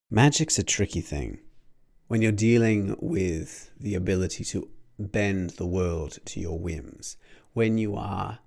Magic's a tricky thing. When you're dealing with the ability to bend the world to your whims, when you are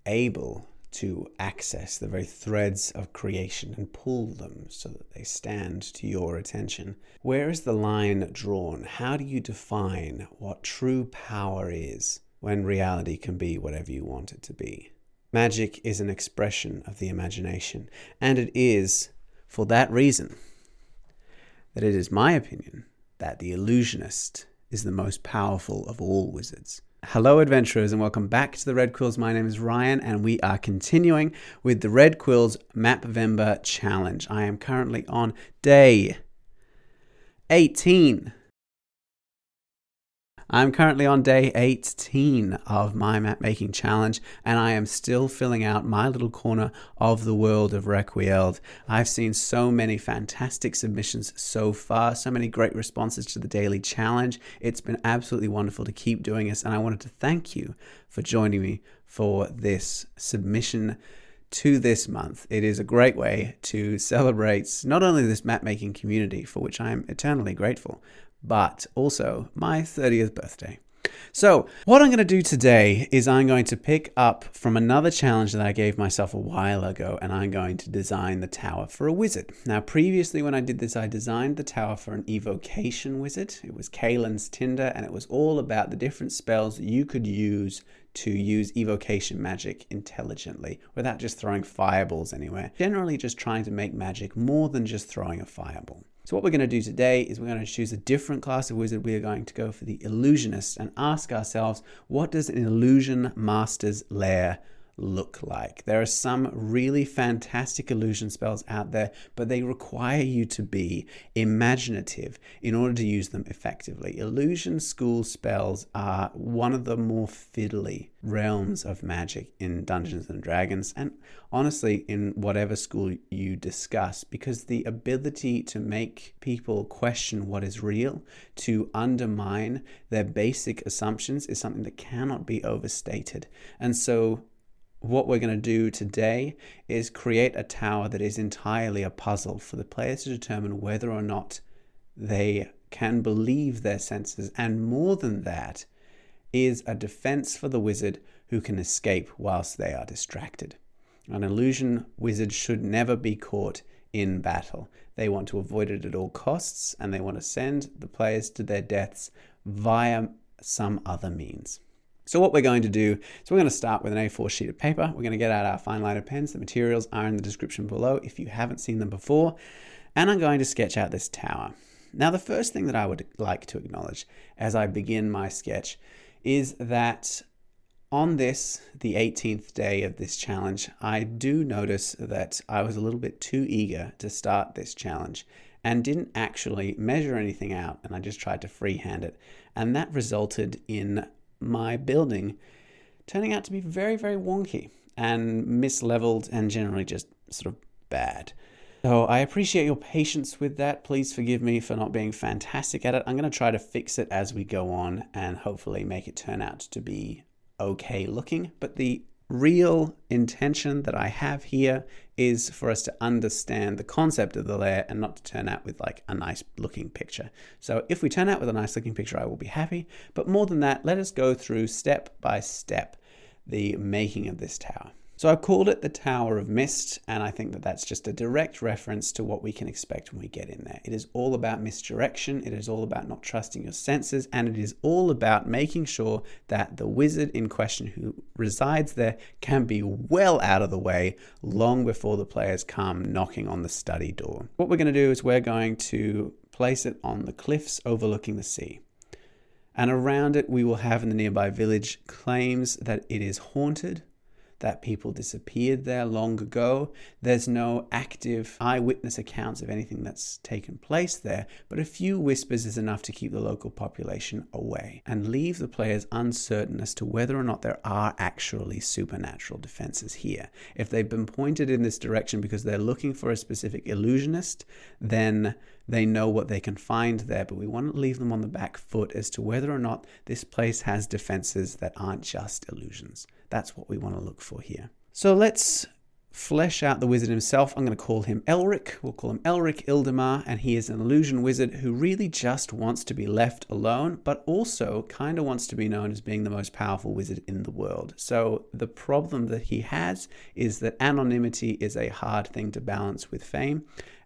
able to access the very threads of creation and pull them so that they stand to your attention, where is the line drawn? How do you define what true power is when reality can be whatever you want it to be? Magic is an expression of the imagination, and it is, for that reason, that it is my opinion that the Illusionist is the most powerful of all wizards. Hello adventurers and welcome back to the Red Quills. My name is Ryan and we are continuing with the Red Quills Mapvember Challenge. I am currently on day 18. I'm currently on day 18 of my map making challenge and I am still filling out my little corner of the world of Requield. I've seen so many fantastic submissions so far, so many great responses to the daily challenge. It's been absolutely wonderful to keep doing this, and I wanted to thank you for joining me for this submission to this month. It is a great way to celebrate not only this map making community, for which I am eternally grateful, but also my 30th birthday. So what I'm going to do today is I'm going to pick up from another challenge that I gave myself a while ago, and I'm going to design the tower for a wizard. Now, previously when I did this, I designed the tower for an evocation wizard. It was Kalen's Tinder, and it was all about the different spells that you could use to use evocation magic intelligently without just throwing fireballs anywhere. Generally just trying to make magic more than just throwing a fireball. So what we're going to do today is we're going to choose a different class of wizard. We are going to go for the Illusionist and ask ourselves, what does an illusion master's lair look like? There are some really fantastic illusion spells out there, but they require you to be imaginative in order to use them effectively. Illusion school spells are one of the more fiddly realms of magic in Dungeons and Dragons, and honestly in whatever school you discuss, because the ability to make people question what is real, to undermine their basic assumptions, is something that cannot be overstated. And so what we're going to do today is create a tower that is entirely a puzzle for the players to determine whether or not they can believe their senses, and more than that, is a defense for the wizard who can escape whilst they are distracted. An illusion wizard should never be caught in battle. They want to avoid it at all costs, and they want to send the players to their deaths via some other means. So what we're going to do is we're going to start with an A4 sheet of paper. We're going to get out our Fineliner pens. The materials are in the description below if you haven't seen them before. And I'm going to sketch out this tower. Now, the first thing that I would like to acknowledge as I begin my sketch is that on this, the 18th day of this challenge, I do notice that I was a little bit too eager to start this challenge and didn't actually measure anything out, and I just tried to freehand it. And that resulted in my building turning out to be very, very wonky and misleveled and generally just sort of bad. So I appreciate your patience with that. Please forgive me for not being fantastic at it. I'm going to try to fix it as we go on and hopefully make it turn out to be okay looking. But the real intention that I have here is for us to understand the concept of the layer and not to turn out with like a nice looking picture. So if we turn out with a nice looking picture, I will be happy. But more than that, let us go through step by step the making of this tower. So I've called it the Tower of Mist, and I think that that's just a direct reference to what we can expect when we get in there. It is all about misdirection, it is all about not trusting your senses, and it is all about making sure that the wizard in question who resides there can be well out of the way long before the players come knocking on the study door. What we're going to do is we're going to place it on the cliffs overlooking the sea. And around it we will have in the nearby village claims that it is haunted, that people disappeared there long ago. There's no active eyewitness accounts of anything that's taken place there, but a few whispers is enough to keep the local population away and leave the players uncertain as to whether or not there are actually supernatural defenses here. If they've been pointed in this direction because they're looking for a specific illusionist, then they know what they can find there, but we want to leave them on the back foot as to whether or not this place has defenses that aren't just illusions. That's what we want to look for here. So let's flesh out the wizard himself. I'm going to call him Elric. We'll call him Elric Ildemar, and he is an illusion wizard who really just wants to be left alone, but also kind of wants to be known as being the most powerful wizard in the world. So the problem that he has is that anonymity is a hard thing to balance with fame,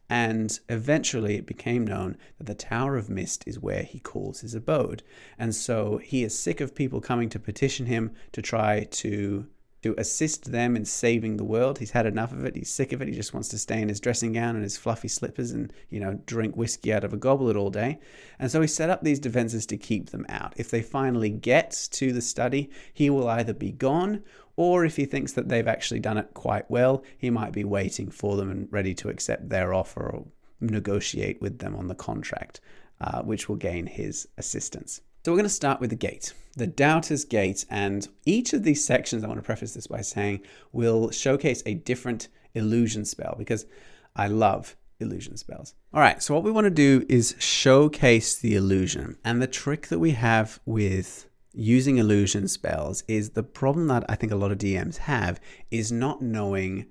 and eventually it became known that the Tower of Mist is where he calls his abode. And so he is sick of people coming to petition him to try to assist them in saving the world. He's had enough of it. He's sick of it. He just wants to stay in his dressing gown and his fluffy slippers and, drink whiskey out of a goblet all day. And so he set up these defenses to keep them out. If they finally get to the study, he will either be gone, or if he thinks that they've actually done it quite well, he might be waiting for them and ready to accept their offer or negotiate with them on the contract, which will gain his assistance. So we're going to start with the gate, the Doubter's Gate, and each of these sections, I want to preface this by saying, will showcase a different illusion spell, because I love illusion spells. All right, so what we want to do is showcase the illusion, and the trick that we have with using illusion spells is the problem that I think a lot of DMs have is not knowing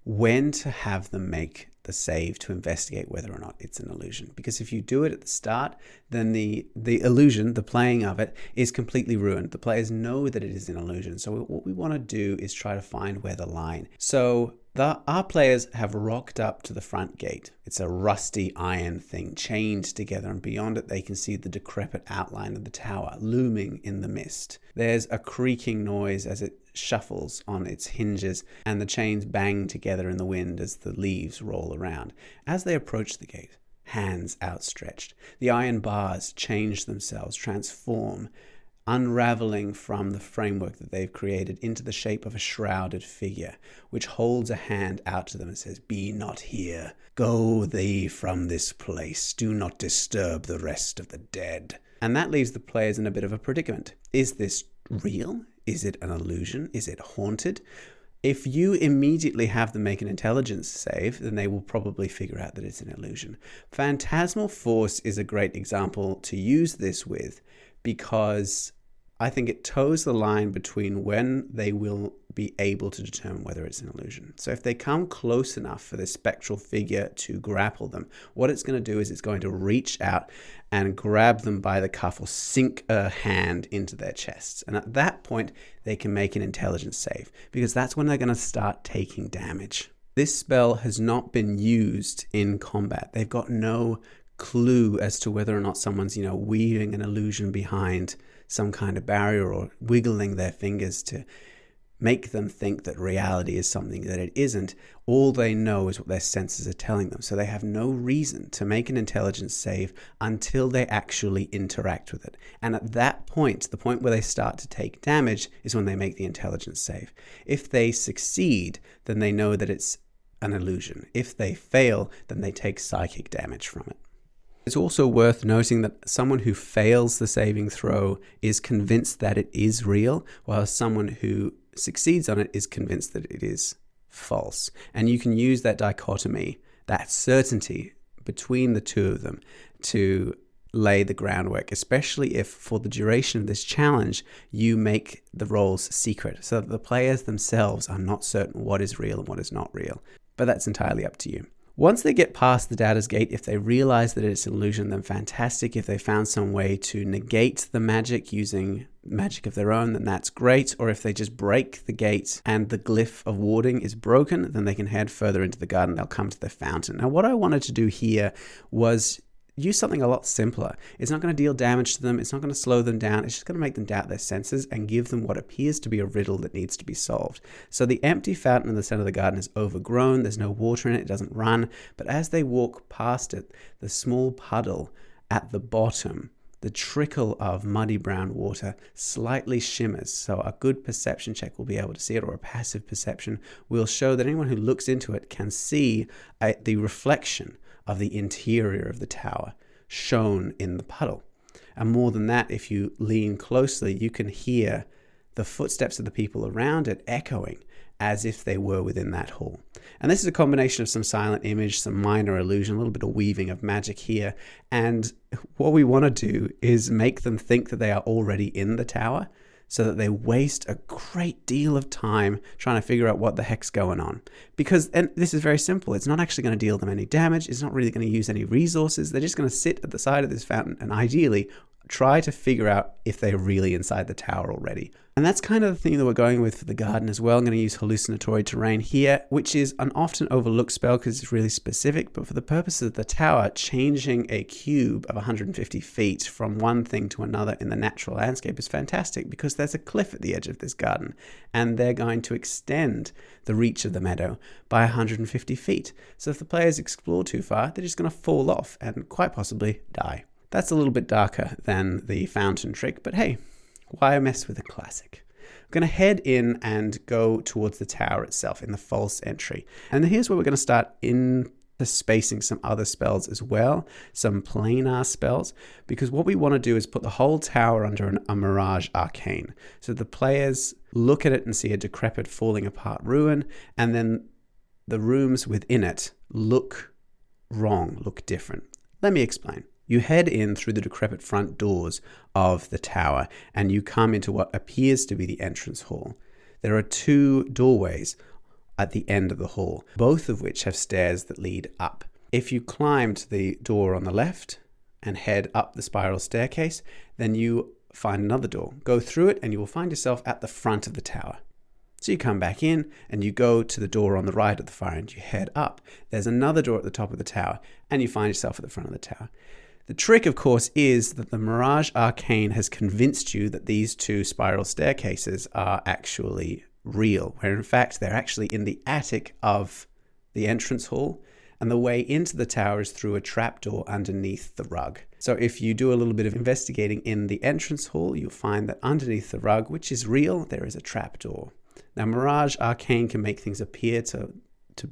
when to have them make the save to investigate whether or not it's an illusion. Because if you do it at the start, then the illusion, the playing of it, is completely ruined. The players know that it is an illusion. So what we want to do is try to find where the line. So our players have rocked up to the front gate. It's a rusty iron thing chained together, and beyond it they can see the decrepit outline of the tower looming in the mist. There's a creaking noise as it shuffles on its hinges, and the chains bang together in the wind as the leaves roll around. As they approach the gate, hands outstretched, the iron bars change themselves, transform, unraveling from the framework that they've created into the shape of a shrouded figure, which holds a hand out to them and says, "Be not here. Go thee from this place. Do not disturb the rest of the dead." And that leaves the players in a bit of a predicament. Is this real? Is it an illusion? Is it haunted? If you immediately have them make an intelligence save, then they will probably figure out that it's an illusion. Phantasmal Force is a great example to use this with, because I think it toes the line between when they will be able to determine whether it's an illusion. So if they come close enough for this spectral figure to grapple them, what it's going to do is it's going to reach out and grab them by the cuff or sink a hand into their chests. And at that point, they can make an intelligence save, because that's when they're going to start taking damage. This spell has not been used in combat. They've got no clue as to whether or not someone's, weaving an illusion behind some kind of barrier or wiggling their fingers to make them think that reality is something that it isn't. All they know is what their senses are telling them. So they have no reason to make an intelligence save until they actually interact with it. And at that point, the point where they start to take damage, is when they make the intelligence save. If they succeed, then they know that it's an illusion. If they fail, then they take psychic damage from it. It's also worth noting that someone who fails the saving throw is convinced that it is real, while someone who succeeds on it is convinced that it is false. And you can use that dichotomy, that certainty between the two of them, to lay the groundwork, especially if for the duration of this challenge you make the rolls secret, so that the players themselves are not certain what is real and what is not real. But that's entirely up to you. Once they get past the Doubter's Gate, if they realize that it's an illusion, then fantastic. If they found some way to negate the magic using magic of their own, then that's great. Or if they just break the gate and the glyph of warding is broken, then they can head further into the garden. They'll come to the fountain. Now, what I wanted to do here was use something a lot simpler. It's not going to deal damage to them. It's not going to slow them down. It's just going to make them doubt their senses and give them what appears to be a riddle that needs to be solved. So the empty fountain in the center of the garden is overgrown. There's no water in it. It doesn't run. But as they walk past it, the small puddle at the bottom, the trickle of muddy brown water, slightly shimmers. So a good perception check will be able to see it, or a passive perception will show that anyone who looks into it can see the reflection of the interior of the tower shown in the puddle. And more than that, if you lean closely, you can hear the footsteps of the people around it echoing as if they were within that hall. And this is a combination of some silent image, some minor illusion, a little bit of weaving of magic here. And what we want to do is make them think that they are already in the tower. so that they waste a great deal of time trying to figure out what the heck's going on. Because, and this is very simple, it's not actually going to deal them any damage, it's not really going to use any resources, they're just going to sit at the side of this fountain and ideally try to figure out if they're really inside the tower already. And that's kind of the thing that we're going with for the garden as well. I'm going to use hallucinatory terrain here, which is an often overlooked spell because it's really specific, but for the purposes of the tower, changing a cube of 150 feet from one thing to another in the natural landscape is fantastic because there's a cliff at the edge of this garden and they're going to extend the reach of the meadow by 150 feet. So if the players explore too far, they're just going to fall off and quite possibly die. That's a little bit darker than the fountain trick, but hey, why mess with a classic? I'm going to head in and go towards the tower itself in the false entry. And here's where we're going to start interspacing some other spells as well, some planar spells, because what we want to do is put the whole tower under a Mirage Arcane. So the players look at it and see a decrepit, falling apart ruin, and then the rooms within it look wrong, look different. Let me explain. You head in through the decrepit front doors of the tower and you come into what appears to be the entrance hall. There are two doorways at the end of the hall, both of which have stairs that lead up. If you climb to the door on the left and head up the spiral staircase, then you find another door. Go through it and you will find yourself at the front of the tower. So you come back in and you go to the door on the right at the far end. You head up. There's another door at the top of the tower and you find yourself at the front of the tower. The trick, of course, is that the Mirage Arcane has convinced you that these two spiral staircases are actually real, where in fact they're actually in the attic of the entrance hall, and the way into the tower is through a trapdoor underneath the rug. So if you do a little bit of investigating in the entrance hall, you'll find that underneath the rug, which is real, there is a trapdoor. Now, Mirage Arcane can make things appear to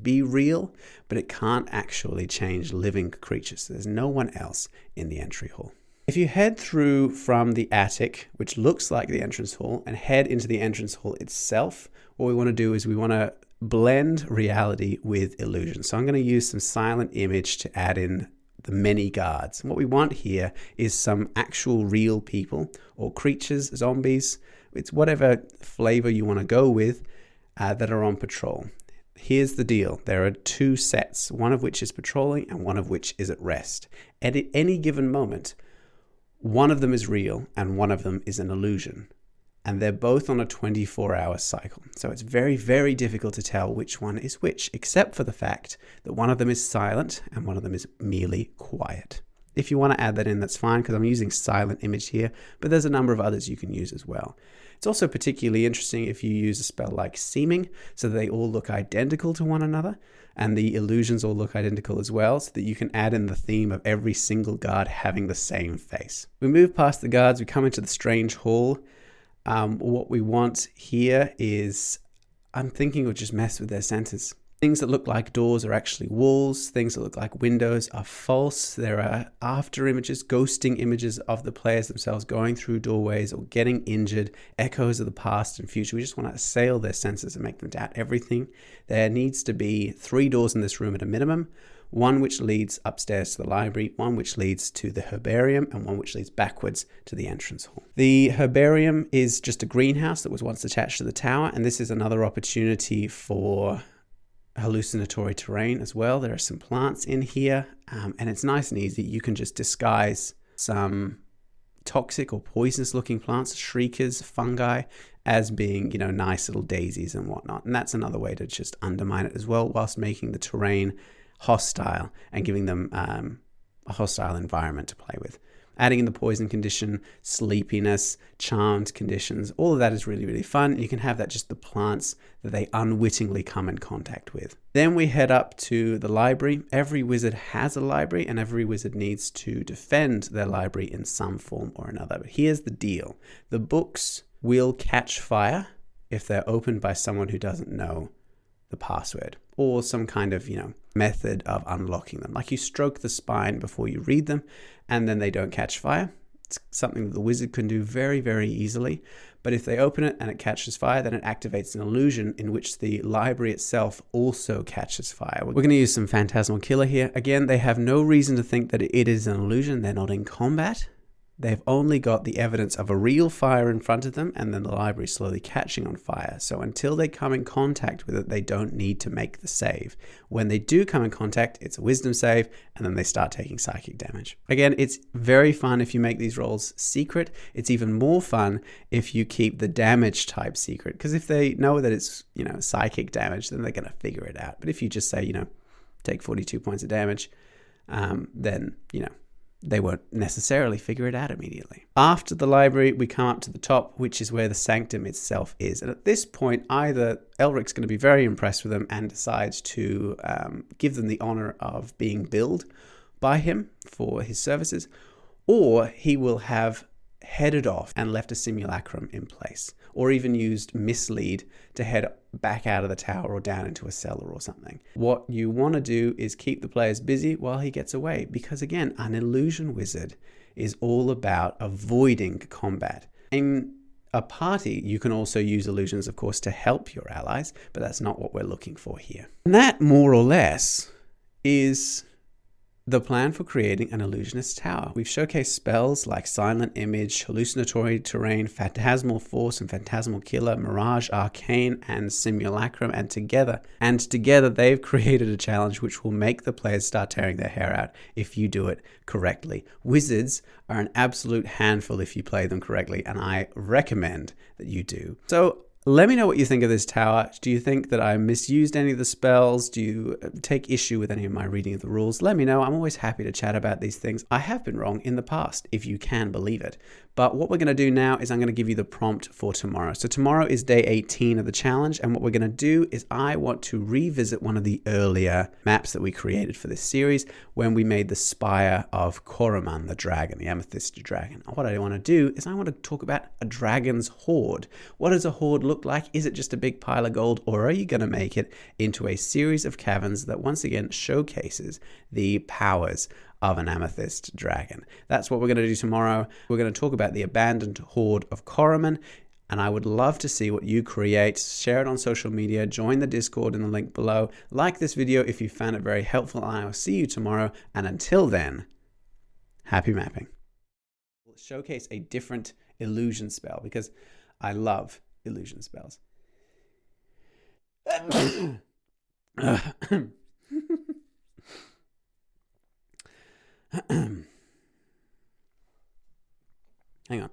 be real, but it can't actually change living creatures. There's no one else in the entry hall. If you head through from the attic, which looks like the entrance hall, and head into the entrance hall itself, what we want to do is we want to blend reality with illusion. So I'm going to use some silent image to add in the many guards. And what we want here is some actual real people or creatures, zombies, it's whatever flavor you want to go with that are on patrol. Here's the deal. There are two sets, one of which is patrolling and one of which is at rest. And at any given moment, one of them is real and one of them is an illusion. And they're both on a 24-hour cycle. So it's very, very difficult to tell which one is which, except for the fact that one of them is silent and one of them is merely quiet. If you want to add that in, that's fine, because I'm using silent image here, but there's a number of others you can use as well. It's also particularly interesting if you use a spell like Seeming, so that they all look identical to one another, and the illusions all look identical as well, so that you can add in the theme of every single guard having the same face. We move past the guards, we come into the strange hall. What we want here is, I'm thinking we'll just mess with their centers. Things that look like doors are actually walls. Things that look like windows are false. There are after images, ghosting images of the players themselves going through doorways or getting injured, echoes of the past and future. We just want to assail their senses and make them doubt everything. There needs to be 3 doors in this room at a minimum. One which leads upstairs to the library, one which leads to the Herbarium, and one which leads backwards to the entrance hall. The Herbarium is just a greenhouse that was once attached to the tower, and this is another opportunity for hallucinatory terrain as well. There are some plants in here, and it's nice and easy. You can just disguise some toxic or poisonous looking plants, shriekers, fungi, as being, nice little daisies and whatnot. And that's another way to just undermine it as well, whilst making the terrain hostile and giving them a hostile environment to play with. Adding in the poison condition, sleepiness, charmed conditions, all of that is really, really fun. You can have that just the plants that they unwittingly come in contact with. Then we head up to the library. Every wizard has a library and every wizard needs to defend their library in some form or another. But here's the deal. The books will catch fire if they're opened by someone who doesn't know the password or some kind of, method of unlocking them. Like you stroke the spine before you read them and then they don't catch fire. It's something that the wizard can do very, very easily. But if they open it and it catches fire, then it activates an illusion in which the library itself also catches fire. We're going to use some Phantasmal Killer here. Again, they have no reason to think that it is an illusion. They're not in combat. They've only got the evidence of a real fire in front of them and then the library slowly catching on fire. So until they come in contact with it, they don't need to make the save. When they do come in contact, it's a wisdom save, and then they start taking psychic damage. Again, it's very fun if you make these rolls secret. It's even more fun if you keep the damage type secret, because if they know that it's, psychic damage, then they're going to figure it out. But if you just say, take 42 points of damage, then, they won't necessarily figure it out immediately. After the library, we come up to the top, which is where the Sanctum itself is. And at this point, either Elric's going to be very impressed with them and decides to give them the honor of being billed by him for his services, or he will have headed off and left a simulacrum in place, or even used mislead to head back out of the tower or down into a cellar or something. What you want to do is keep the players busy while he gets away, because again, an illusion wizard is all about avoiding combat. In a party, you can also use illusions, of course, to help your allies, but that's not what we're looking for here. And that, more or less, is the plan for creating an illusionist tower. We've showcased spells like Silent Image, Hallucinatory Terrain, Phantasmal Force and Phantasmal Killer, Mirage Arcane, and Simulacrum, and together they've created a challenge which will make the players start tearing their hair out if you do it correctly. Wizards are an absolute handful if you play them correctly, and I recommend that you do. So let me know what you think of this tower. Do you think that I misused any of the spells? Do you take issue with any of my reading of the rules? Let me know. I'm always happy to chat about these things. I have been wrong in the past, if you can believe it. But what we're going to do now is I'm going to give you the prompt for tomorrow. So tomorrow is day 18 of the challenge, and what we're going to do is I want to revisit one of the earlier maps that we created for this series when we made the Spire of Korriman, the dragon, the amethyst dragon. What I want to do is I want to talk about a dragon's hoard. What does a hoard look like? Is it just a big pile of gold, or are you going to make it into a series of caverns that once again showcases the powers of an amethyst dragon? That's what we're going to do tomorrow. We're going to talk about the abandoned hoard of Korriman, and I would love to see what you create. Share it on social media, join the Discord in the link below, like this video if you found it very helpful, and I will see you tomorrow. And until then, happy mapping. We'll showcase a different illusion spell because I love illusion spells. Hang on.